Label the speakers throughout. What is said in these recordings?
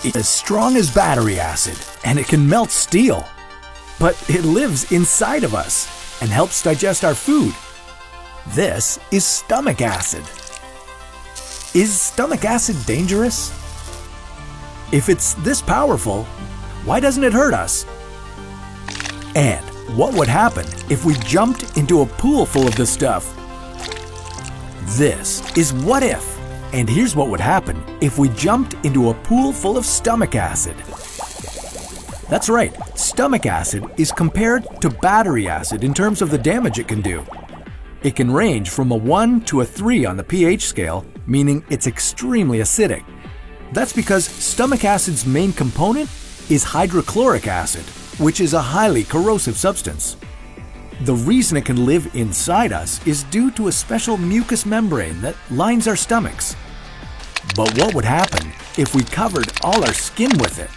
Speaker 1: is as strong as battery acid, and it can melt steel. But it lives inside of us and helps digest our food. This is stomach acid. Is stomach acid dangerous? If it's this powerful, why doesn't it hurt us? And what would happen if we jumped into a pool full of this stuff? This is What If, and here's what would happen if we jumped into a pool full of stomach acid. That's right, stomach acid is compared to battery acid in terms of the damage it can do. It can range from a 1 to a 3 on the pH scale, meaning it's extremely acidic. That's because stomach acid's main component is hydrochloric acid, which is a highly corrosive substance. The reason it can live inside us is due to a special mucous membrane that lines our stomachs. But what would happen if we covered all our skin with it?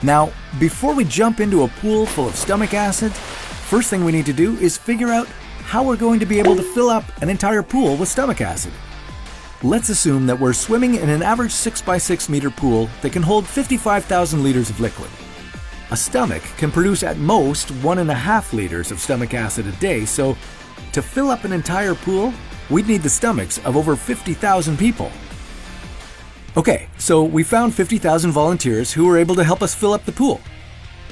Speaker 1: Now, before we jump into a pool full of stomach acid, first thing we need to do is figure out how we're going to be able to fill up an entire pool with stomach acid. Let's assume that we're swimming in an average 6 by 6 meter pool that can hold 55,000 liters of liquid. A stomach can produce at most 1.5 liters of stomach acid a day, so to fill up an entire pool, we'd need the stomachs of over 50,000 people. Okay, so we found 50,000 volunteers who were able to help us fill up the pool.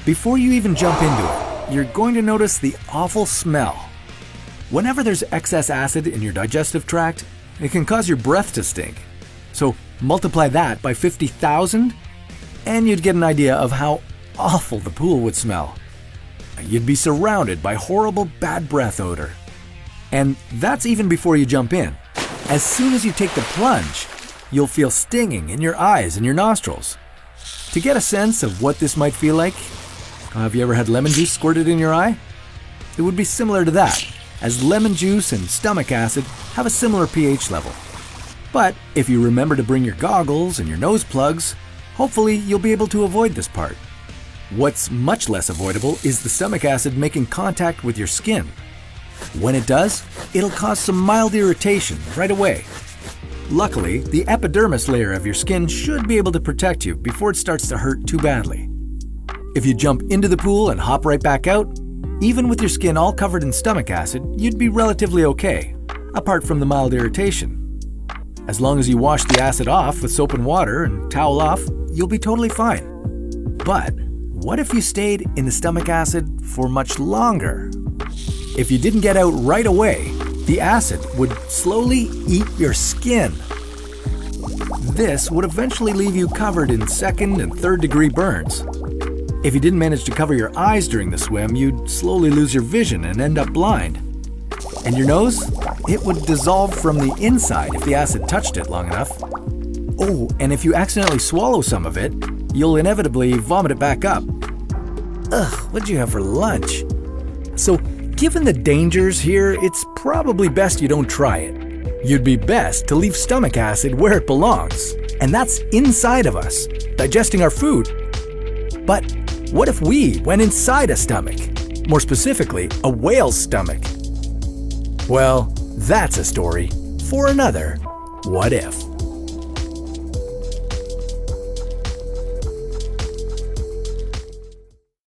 Speaker 1: Before you even jump into it, you're going to notice the awful smell. Whenever there's excess acid in your digestive tract, it can cause your breath to stink. So multiply that by 50,000 and you'd get an idea of how awful the pool would smell. You'd be surrounded by horrible bad breath odor. And that's even before you jump in. As soon as you take the plunge, you'll feel stinging in your eyes and your nostrils. To get a sense of what this might feel like, have you ever had lemon juice squirted in your eye? It would be similar to that, as lemon juice and stomach acid have a similar pH level. But if you remember to bring your goggles and your nose plugs, hopefully you'll be able to avoid this part. What's much less avoidable is the stomach acid making contact with your skin. When it does, it'll cause some mild irritation right away. Luckily, the epidermis layer of your skin should be able to protect you before it starts to hurt too badly. If you jump into the pool and hop right back out, even with your skin all covered in stomach acid, you'd be relatively okay, apart from the mild irritation. As long as you wash the acid off with soap and water and towel off, you'll be totally fine. But what if you stayed in the stomach acid for much longer? If you didn't get out right away, the acid would slowly eat your skin. This would eventually leave you covered in 2nd and 3rd degree burns. If you didn't manage to cover your eyes during the swim, you'd slowly lose your vision and end up blind. And your nose? It would dissolve from the inside if the acid touched it long enough. Oh, and if you accidentally swallow some of it, you'll inevitably vomit it back up. Ugh, what'd you have for lunch? So, given the dangers here, it's probably best you don't try it. You'd be best to leave stomach acid where it belongs, and that's inside of us, digesting our food. But what if we went inside a stomach? More specifically, a whale's stomach? Well, that's a story for another What If.